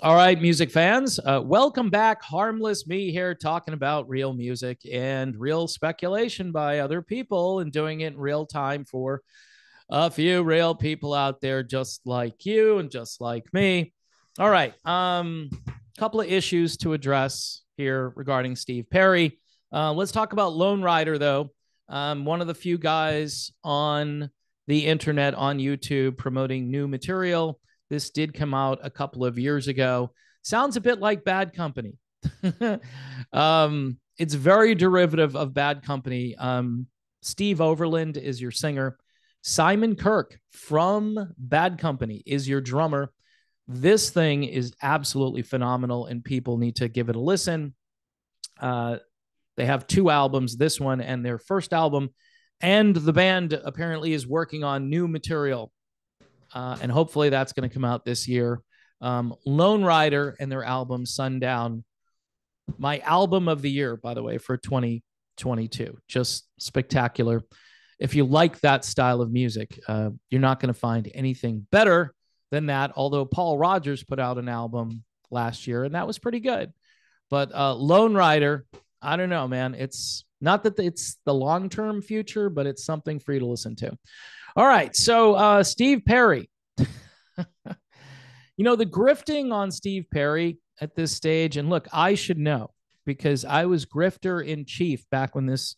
All right, music fans, welcome back. Harmless me here talking about real music and real speculation by other people and doing it in real time for a few real people out there just like you and just like me. All right, couple of issues to address here regarding Steve Perry. Let's talk about Lone Rider, though. One of the few guys on the internet on YouTube promoting new material. This did come out a couple of years ago. Sounds a bit like Bad Company. It's very derivative of Bad Company. Steve Overland is your singer. Simon Kirk from Bad Company is your drummer. This thing is absolutely phenomenal, and people need to give it a listen. They have two albums, this one and their first album, and the band apparently is working on new material, and hopefully that's going to come out this year. Lone Rider and their album Sundown, my album of the year, by the way, for 2022. Just spectacular. If you like that style of music, you're not going to find anything better than that. Although Paul Rodgers put out an album last year, and that was pretty good. But Lone Rider, I don't know, man. It's not that it's the long-term future, but it's something for you to listen to. All right, so Steve Perry. The grifting on Steve Perry at this stage, and look, I should know because I was grifter in chief back when this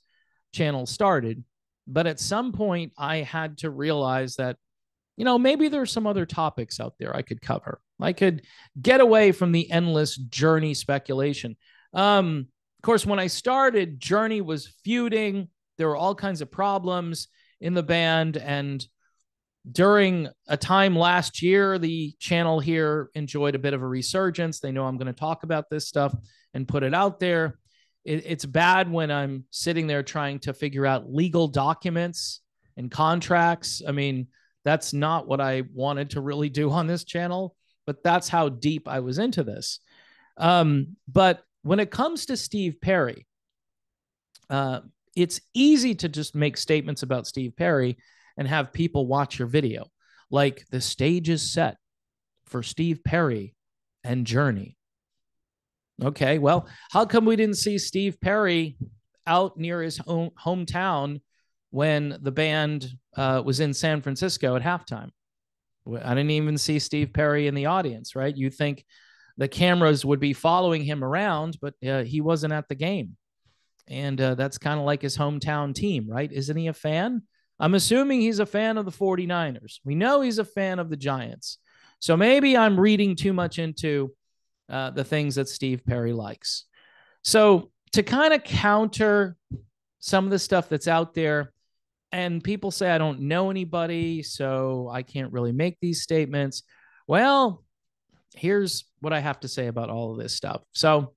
channel started. But at some point, I had to realize that, maybe there's some other topics out there I could cover. I could get away from the endless Journey speculation. Of course, when I started, Journey was feuding. There were all kinds of problems in the band. And during a time last year, the channel here enjoyed a bit of a resurgence. They know I'm going to talk about this stuff and put it out there. It's bad when I'm sitting there trying to figure out legal documents and contracts. I mean, that's not what I wanted to really do on this channel, but that's how deep I was into this. But when it comes to Steve Perry, it's easy to just make statements about Steve Perry and have people watch your video. Like, the stage is set for Steve Perry and Journey. Okay, well, how come we didn't see Steve Perry out near his hometown when the band was in San Francisco at halftime? I didn't even see Steve Perry in the audience, right? You think the cameras would be following him around, but he wasn't at the game. And that's kind of like his hometown team, right? Isn't he a fan? I'm assuming he's a fan of the 49ers. We know he's a fan of the Giants. So maybe I'm reading too much into the things that Steve Perry likes. So to kind of counter some of the stuff that's out there, and people say I don't know anybody, so I can't really make these statements. Well, here's what I have to say about all of this stuff. So,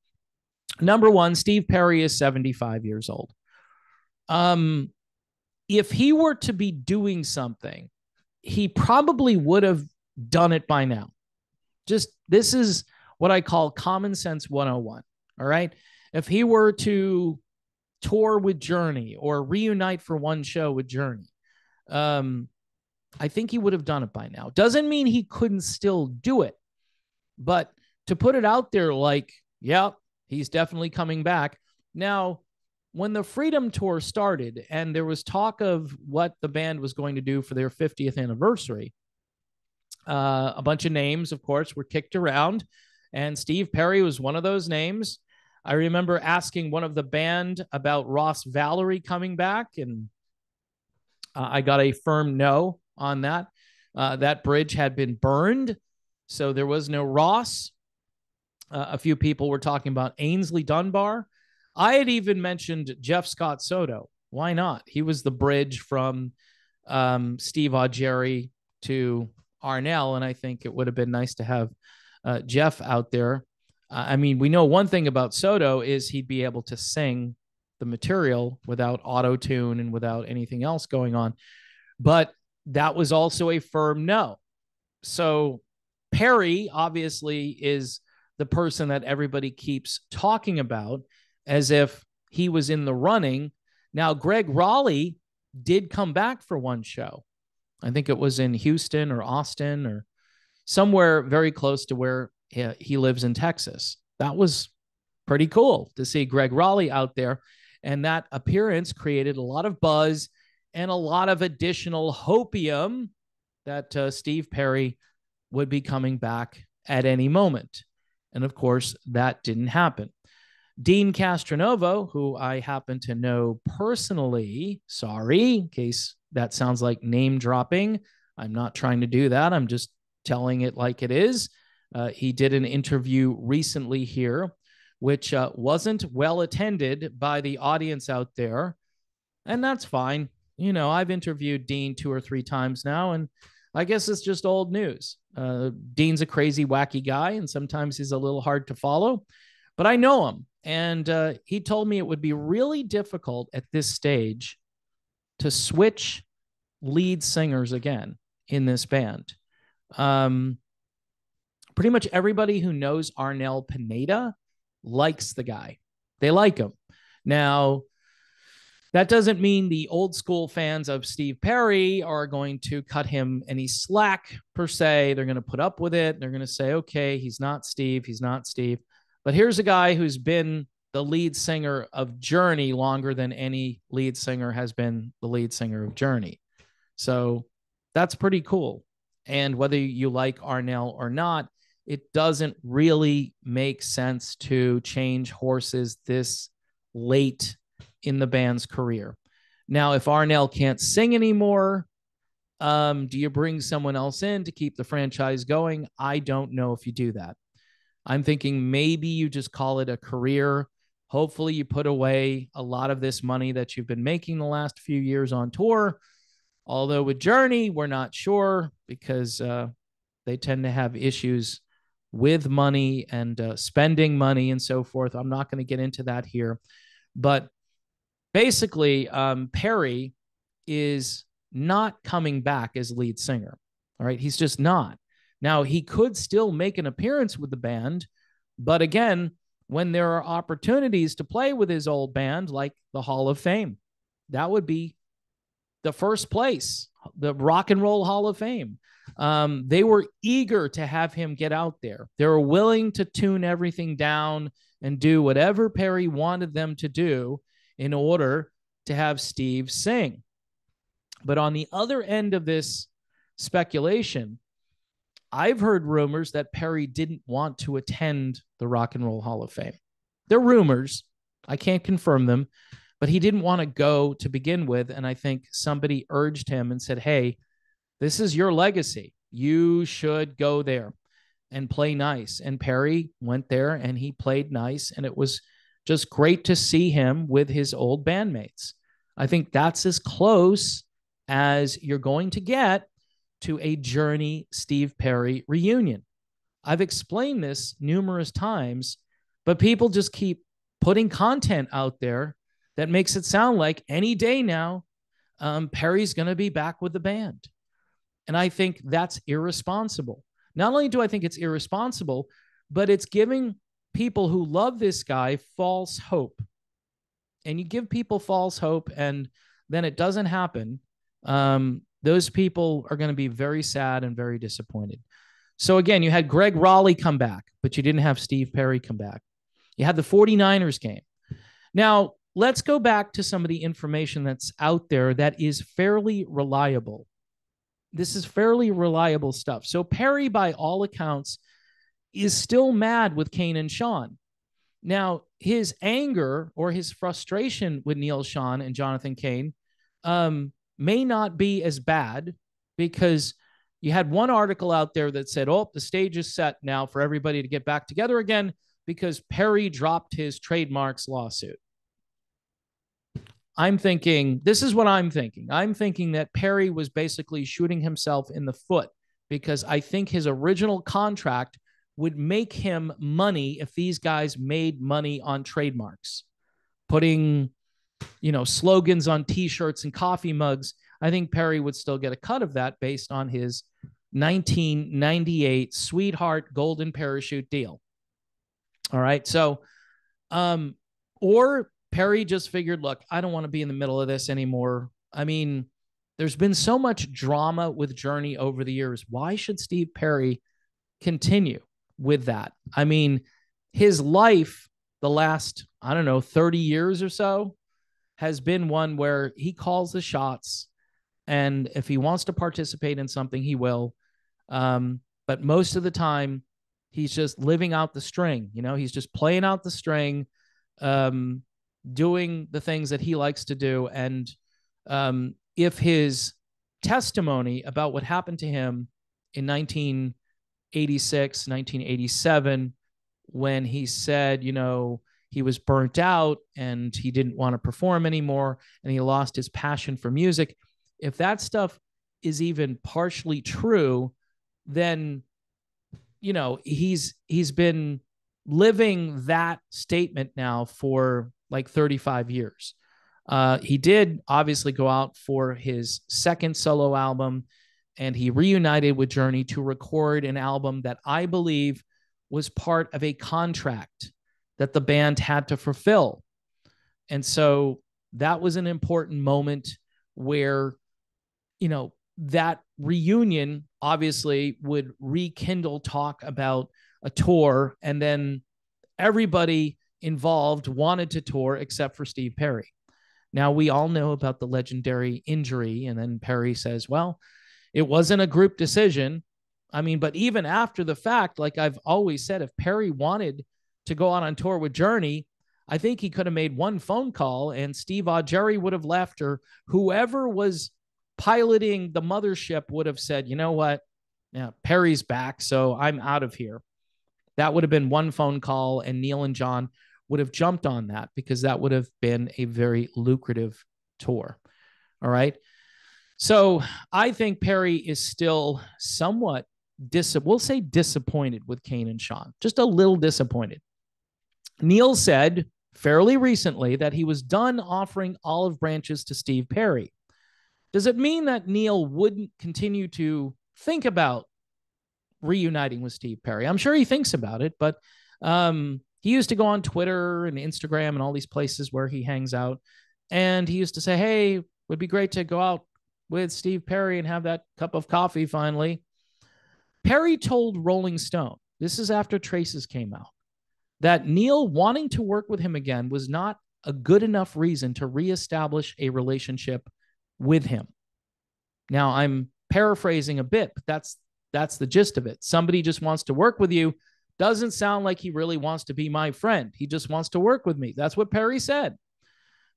number one, Steve Perry is 75 years old. If he were to be doing something, he probably would have done it by now. This is what I call common sense 101. All right. If he were to tour with Journey or reunite for one show with Journey, I think he would have done it by now. Doesn't mean he couldn't still do it, but to put it out there like, yeah, he's definitely coming back. Now, when the Freedom Tour started and there was talk of what the band was going to do for their 50th anniversary, a bunch of names, of course, were kicked around, and Steve Perry was one of those names. I remember asking one of the band about Ross Valerie coming back, and I got a firm no on that. That bridge had been burned, so there was no Ross. A few people were talking about Ainsley Dunbar. I had even mentioned Jeff Scott Soto. Why not? He was the bridge from Steve Augeri to Arnell, and I think it would have been nice to have Jeff out there. I mean, we know one thing about Soto is he'd be able to sing the material without auto-tune and without anything else going on. But that was also a firm no. So Perry obviously is the person that everybody keeps talking about as if he was in the running. Now, Greg Raleigh did come back for one show. I think it was in Houston or Austin or somewhere very close to where he lives in Texas. That was pretty cool to see Greg Raleigh out there. And that appearance created a lot of buzz and a lot of additional hopium that Steve Perry would be coming back at any moment. And of course, that didn't happen. Dean Castronovo, who I happen to know personally, sorry, in case that sounds like name dropping, I'm not trying to do that. I'm just telling it like it is. He did an interview recently here, which wasn't well attended by the audience out there. And that's fine. You know, I've interviewed Dean 2 or 3 times now, and I guess it's just old news. Dean's a crazy, wacky guy, and sometimes he's a little hard to follow, but I know him. And he told me it would be really difficult at this stage to switch lead singers again in this band. Pretty much everybody who knows Arnel Pineda likes the guy. They like him. Now, that doesn't mean the old school fans of Steve Perry are going to cut him any slack per se. They're going to put up with it. They're going to say, okay, he's not Steve. He's not Steve. But here's a guy who's been the lead singer of Journey longer than any lead singer has been the lead singer of Journey. So that's pretty cool. And whether you like Arnel or not, it doesn't really make sense to change horses this late in the band's career. Now, if Arnel can't sing anymore, do you bring someone else in to keep the franchise going? I don't know if you do that. I'm thinking maybe you just call it a career. Hopefully you put away a lot of this money that you've been making the last few years on tour. Although with Journey, we're not sure because they tend to have issues with money and spending money and so forth. I'm not going to get into that here. But basically, Perry is not coming back as lead singer. All right. He's just not. Now, he could still make an appearance with the band. But again, when there are opportunities to play with his old band, like the Hall of Fame, that would be the first place, the Rock and Roll Hall of Fame. They were eager to have him get out there. They were willing to tune everything down and do whatever Perry wanted them to do in order to have Steve sing. But on the other end of this speculation, I've heard rumors that Perry didn't want to attend the Rock and Roll Hall of Fame. They're rumors. I can't confirm them, but he didn't want to go to begin with. And I think somebody urged him and said, hey, this is your legacy. You should go there and play nice. And Perry went there and he played nice. And it was just great to see him with his old bandmates. I think that's as close as you're going to get to a Journey Steve Perry reunion. I've explained this numerous times, but people just keep putting content out there that makes it sound like any day now, Perry's going to be back with the band. And I think that's irresponsible. Not only do I think it's irresponsible, but it's giving people who love this guy false hope. And you give people false hope and then it doesn't happen. Those people are going to be very sad and very disappointed. So again, you had Greg Raleigh come back, but you didn't have Steve Perry come back. You had the 49ers game. Now, let's go back to some of the information that's out there that is fairly reliable. This is fairly reliable stuff. So Perry, by all accounts, is still mad with Kane and Sean. Now, his anger or his frustration with Neil Sean and Jonathan Kane may not be as bad because you had one article out there that said, oh, the stage is set now for everybody to get back together again because Perry dropped his trademarks lawsuit. I'm thinking, this is what I'm thinking. I'm thinking that Perry was basically shooting himself in the foot because I think his original contract would make him money if these guys made money on trademarks, putting, slogans on T-shirts and coffee mugs. I think Perry would still get a cut of that based on his 1998 Sweetheart Golden Parachute deal. All right. So, or Perry just figured, look, I don't want to be in the middle of this anymore. I mean, there's been so much drama with Journey over the years. Why should Steve Perry continue? with that. I mean, his life, the last, I don't know, 30 years or so, has been one where he calls the shots. And if he wants to participate in something, he will. But most of the time, he's just living out the string. He's just playing out the string, um, doing the things that he likes to do. And if his testimony about what happened to him in 1986, 1987, when he said, he was burnt out and he didn't want to perform anymore and he lost his passion for music. If that stuff is even partially true, then, he's been living that statement now for like 35 years. He did obviously go out for his second solo album, and he reunited with Journey to record an album that I believe was part of a contract that the band had to fulfill. And so that was an important moment where, that reunion obviously would rekindle talk about a tour, and then everybody involved wanted to tour except for Steve Perry. Now, we all know about the legendary injury, and then Perry says, well, it wasn't a group decision. I mean, but even after the fact, like I've always said, if Perry wanted to go out on tour with Journey, I think he could have made one phone call and Steve Augeri would have left, or whoever was piloting the mothership would have said, you know what? Yeah, Perry's back, so I'm out of here. That would have been one phone call, and Neil and John would have jumped on that because that would have been a very lucrative tour. All right. So I think Perry is still somewhat we'll say disappointed with Kane and Sean, just a little disappointed. Neil said fairly recently that he was done offering olive branches to Steve Perry. Does it mean that Neil wouldn't continue to think about reuniting with Steve Perry? I'm sure he thinks about it, but he used to go on Twitter and Instagram and all these places where he hangs out, and he used to say, hey, it would be great to go out with Steve Perry and have that cup of coffee finally. Perry told Rolling Stone, this is after Traces came out, that Neil wanting to work with him again was not a good enough reason to reestablish a relationship with him. Now, I'm paraphrasing a bit, but that's the gist of it. Somebody just wants to work with you. Doesn't sound like he really wants to be my friend. He just wants to work with me. That's what Perry said.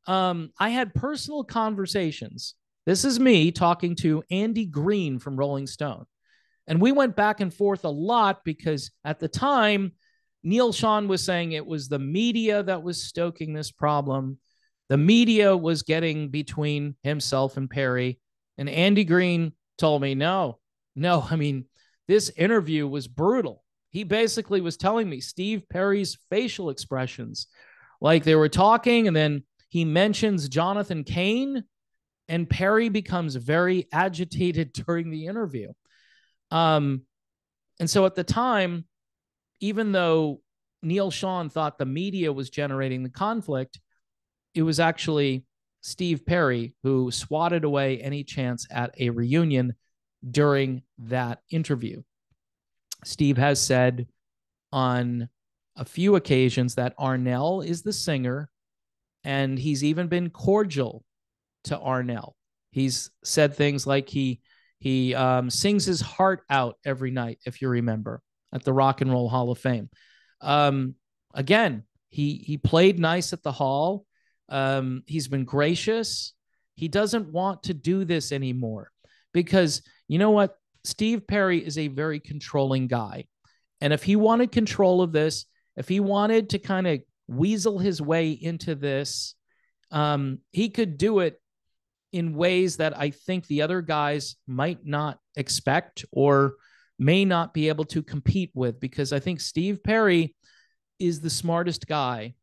I had personal conversations. This is me talking to Andy Green from Rolling Stone. And we went back and forth a lot because at the time, Neil Sean was saying it was the media that was stoking this problem. The media was getting between himself and Perry. And Andy Green told me, no, I mean, this interview was brutal. He basically was telling me Steve Perry's facial expressions, like they were talking, and then he mentions Jonathan Cain, and Perry becomes very agitated during the interview. And so at the time, even though Neil Sean thought the media was generating the conflict, it was actually Steve Perry who swatted away any chance at a reunion during that interview. Steve has said on a few occasions that Arnell is the singer, and he's even been cordial to Arnell. He's said things like he sings his heart out every night, if you remember, at the Rock and Roll Hall of Fame. Again, he played nice at the Hall. He's been gracious. He doesn't want to do this anymore because you know what? Steve Perry is a very controlling guy. And if he wanted control of this, if he wanted to kind of weasel his way into this, he could do it in ways that I think the other guys might not expect or may not be able to compete with, because I think Steve Perry is the smartest guy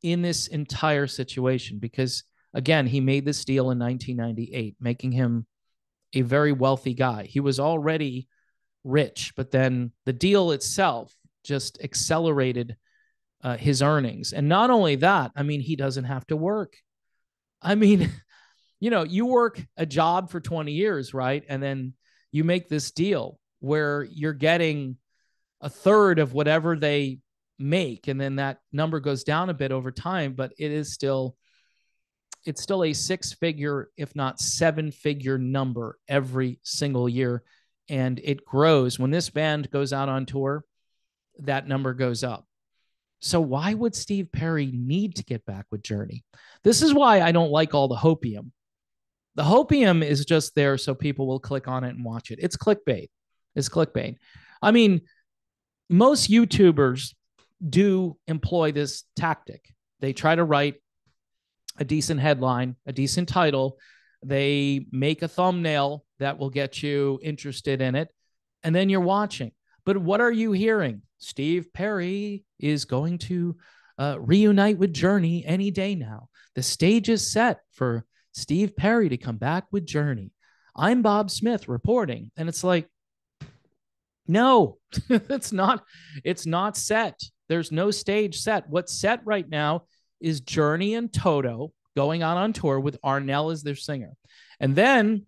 in this entire situation because, again, he made this deal in 1998, making him a very wealthy guy. He was already rich, but then the deal itself just accelerated his earnings. And not only that, I mean, he doesn't have to work. I mean, you work a job for 20 years, right? And then you make this deal where you're getting a third of whatever they make, and then that number goes down a bit over time, but it's still a six-figure, if not seven-figure number every single year, and it grows. When this band goes out on tour, that number goes up. So why would Steve Perry need to get back with Journey? This is why I don't like all the hopium. The hopium is just there so people will click on it and watch it. It's clickbait. It's clickbait. I mean, most YouTubers do employ this tactic. They try to write a decent headline, a decent title. They make a thumbnail that will get you interested in it, and then you're watching. But what are you hearing? Steve Perry is going to reunite with Journey any day now. The stage is set for Steve Perry to come back with Journey. I'm Bob Smith reporting. And it's like, no, it's not set. There's no stage set. What's set right now is Journey and Toto going out on tour with Arnell as their singer. And then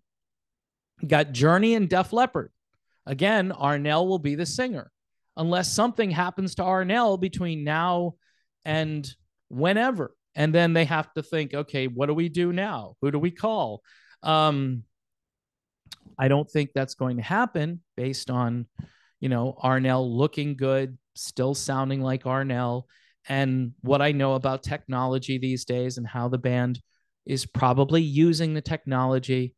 got Journey and Def Leppard. Again, Arnell will be the singer, unless something happens to Arnell between now and whenever. And then they have to think, okay, what do we do now? Who do we call? I don't think that's going to happen based on, Arnell looking good, still sounding like Arnell, and what I know about technology these days and how the band is probably using the technology.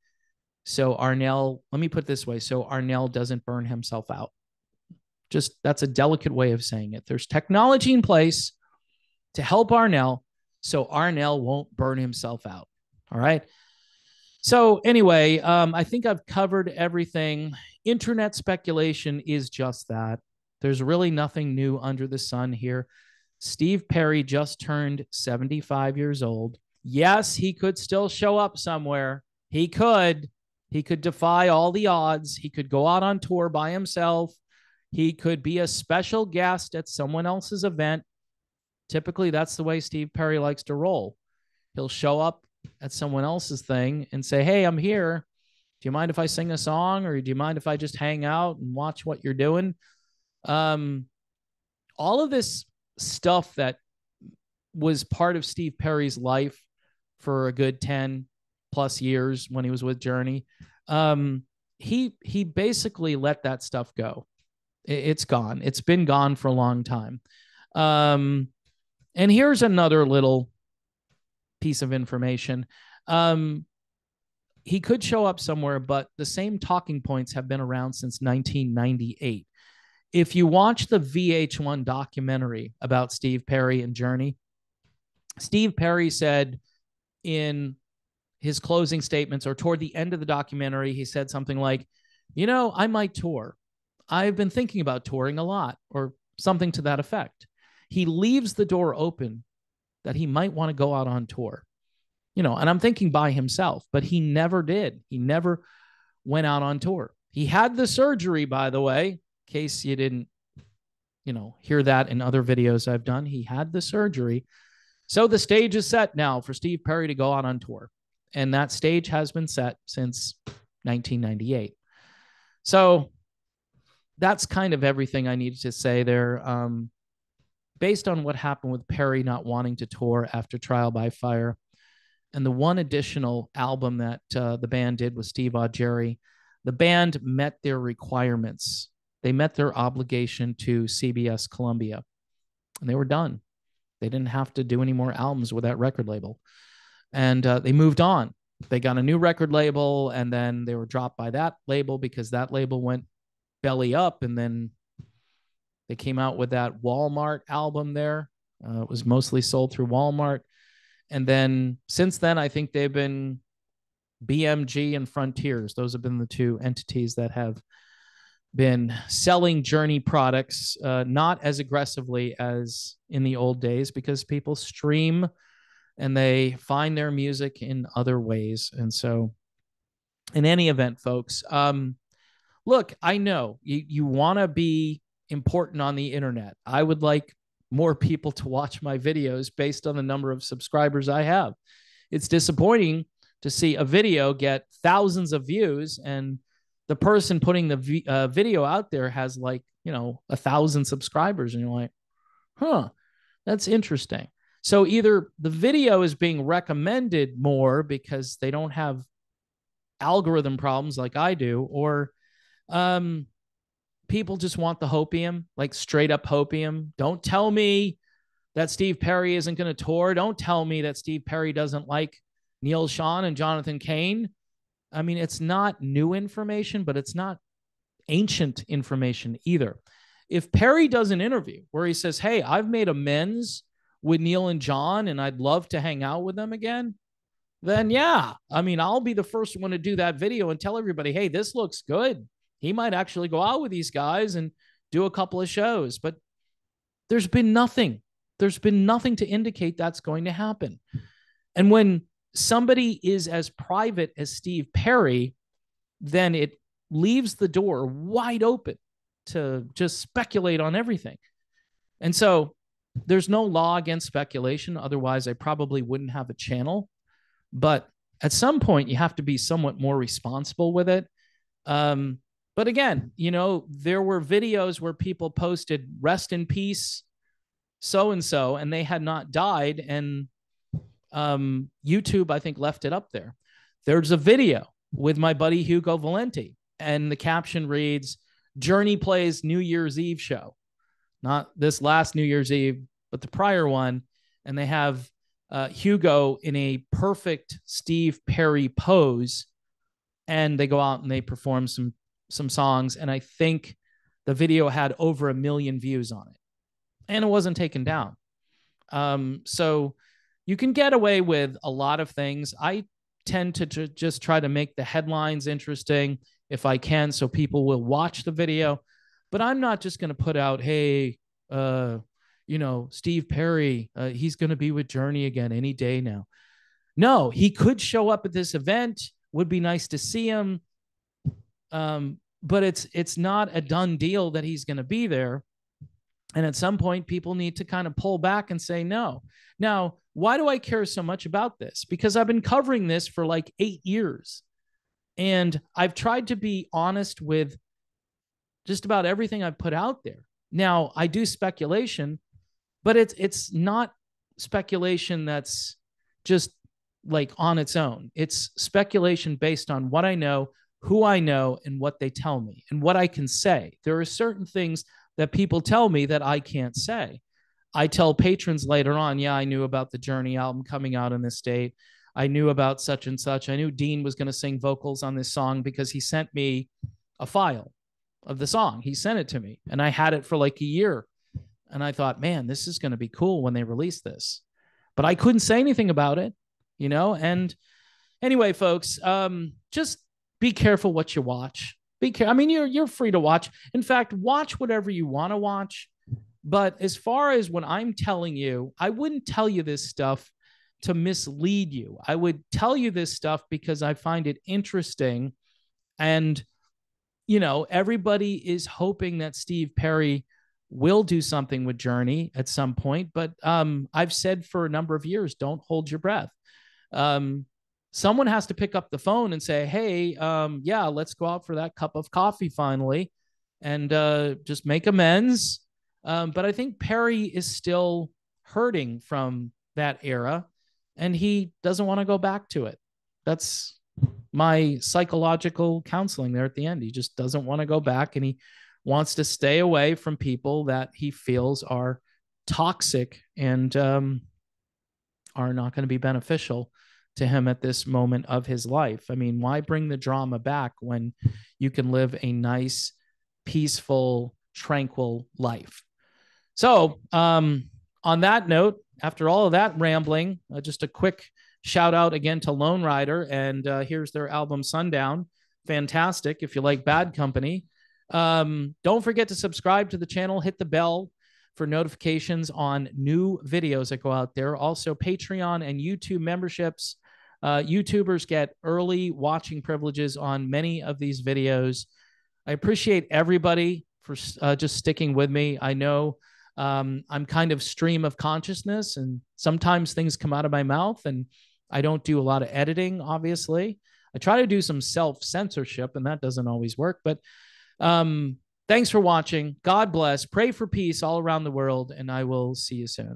So Arnell, let me put it this way, so Arnell doesn't burn himself out. Just, that's a delicate way of saying it. There's technology in place to help Arnell, so Arnell won't burn himself out. All right. So anyway, I think I've covered everything. Internet speculation is just that. There's really nothing new under the sun here. Steve Perry just turned 75 years old. Yes, he could still show up somewhere. He could defy all the odds. He could go out on tour by himself. He could be a special guest at someone else's event. Typically, that's the way Steve Perry likes to roll. He'll show up at someone else's thing and say, hey, I'm here. Do you mind if I sing a song, or do you mind if I just hang out and watch what you're doing? All of this stuff that was part of Steve Perry's life for a good 10 plus years when he was with Journey, he basically let that stuff go. It's gone. It's been gone for a long time. And here's another little piece of information. He could show up somewhere, but the same talking points have been around since 1998. If you watch the VH1 documentary about Steve Perry and Journey, Steve Perry said in his closing statements, or toward the end of the documentary, he said something like, I might tour. I've been thinking about touring a lot, or something to that effect. He leaves the door open that he might want to go out on tour, and I'm thinking by himself, but he never did. He never went out on tour. He had the surgery, by the way, in case you didn't, hear that in other videos I've done. He had the surgery. So the stage is set now for Steve Perry to go out on tour. And that stage has been set since 1998. So that's kind of everything I needed to say there. Based on what happened with Perry not wanting to tour after Trial by Fire, and the one additional album that the band did with Steve Augeri, the band met their requirements. They met their obligation to CBS Columbia, and they were done. They didn't have to do any more albums with that record label. And they moved on. They got a new record label, and then they were dropped by that label because that label went belly up, and then they came out with that Walmart album there. It was mostly sold through Walmart. And then since then, I think they've been BMG and Frontiers. Those have been the two entities that have been selling Journey products, not as aggressively as in the old days, because people stream and they find their music in other ways. And so in any event, folks, look, I know you want to be important on the internet. I would like more people to watch my videos based on the number of subscribers I have. It's disappointing to see a video get thousands of views and the person putting the video out there has like, 1,000 subscribers, and you're like, huh, that's interesting. So either the video is being recommended more because they don't have algorithm problems like I do, or um, people just want the hopium, like straight up hopium. Don't tell me that Steve Perry isn't going to tour. Don't tell me that Steve Perry doesn't like Neil Sean and Jonathan Cain. I mean, it's not new information, but it's not ancient information either. If Perry does an interview where he says, hey, I've made amends with Neil and John and I'd love to hang out with them again, then yeah, I mean, I'll be the first one to do that video and tell everybody, hey, this looks good. He might actually go out with these guys and do a couple of shows. But there's been nothing. There's been nothing to indicate that's going to happen. And when somebody is as private as Steve Perry, then it leaves the door wide open to just speculate on everything. And so there's no law against speculation. Otherwise, I probably wouldn't have a channel. But at some point, you have to be somewhat more responsible with it. But again, there were videos where people posted rest in peace, so-and-so, and they had not died. And YouTube, I think, left it up there. There's a video with my buddy Hugo Valenti, and the caption reads, Journey plays New Year's Eve show. Not this last New Year's Eve, but the prior one. And they have Hugo in a perfect Steve Perry pose. And they go out and they perform some songs. And I think the video had over 1 million views on it. And it wasn't taken down. So you can get away with a lot of things. I tend to just try to make the headlines interesting if I can, so people will watch the video. But I'm not just going to put out, hey, Steve Perry, he's going to be with Journey again any day now. No, he could show up at this event. Would be nice to see him. But it's not a done deal that he's going to be there. And at some point, people need to kind of pull back and say no. Now, why do I care so much about this? Because I've been covering this for like 8 years. And I've tried to be honest with just about everything I've put out there. Now, I do speculation, but it's not speculation that's just like on its own. It's speculation based on what I know, who I know, and what they tell me, and what I can say. There are certain things that people tell me that I can't say. I tell patrons later on, yeah, I knew about the Journey album coming out in this date. I knew about such and such. I knew Dean was going to sing vocals on this song because he sent me a file of the song. He sent it to me, and I had it for like a year. And I thought, man, this is going to be cool when they release this. But I couldn't say anything about it, And anyway, folks, just be careful what you watch. I mean, you're free to watch. In fact, watch whatever you want to watch. But as far as when I'm telling you, I wouldn't tell you this stuff to mislead you. I would tell you this stuff because I find it interesting. And, everybody is hoping that Steve Perry will do something with Journey at some point. But I've said for a number of years, don't hold your breath. Someone has to pick up the phone and say, hey, yeah, let's go out for that cup of coffee finally and just make amends. But I think Perry is still hurting from that era, and he doesn't want to go back to it. That's my psychological counseling there at the end. He just doesn't want to go back, and he wants to stay away from people that he feels are toxic and are not going to be beneficial to him at this moment of his life. I mean, why bring the drama back when you can live a nice, peaceful, tranquil life? So on that note, after all of that rambling, just a quick shout out again to Lone Rider. And here's their album Sundown. Fantastic. If you like Bad Company, don't forget to subscribe to the channel, hit the bell for notifications on new videos that go out there. Also, Patreon and YouTube memberships. YouTubers get early watching privileges on many of these videos. I appreciate everybody for just sticking with me. I know I'm kind of stream of consciousness, and sometimes things come out of my mouth, and I don't do a lot of editing, obviously. I try to do some self-censorship, and that doesn't always work. But thanks for watching. God bless. Pray for peace all around the world, and I will see you soon.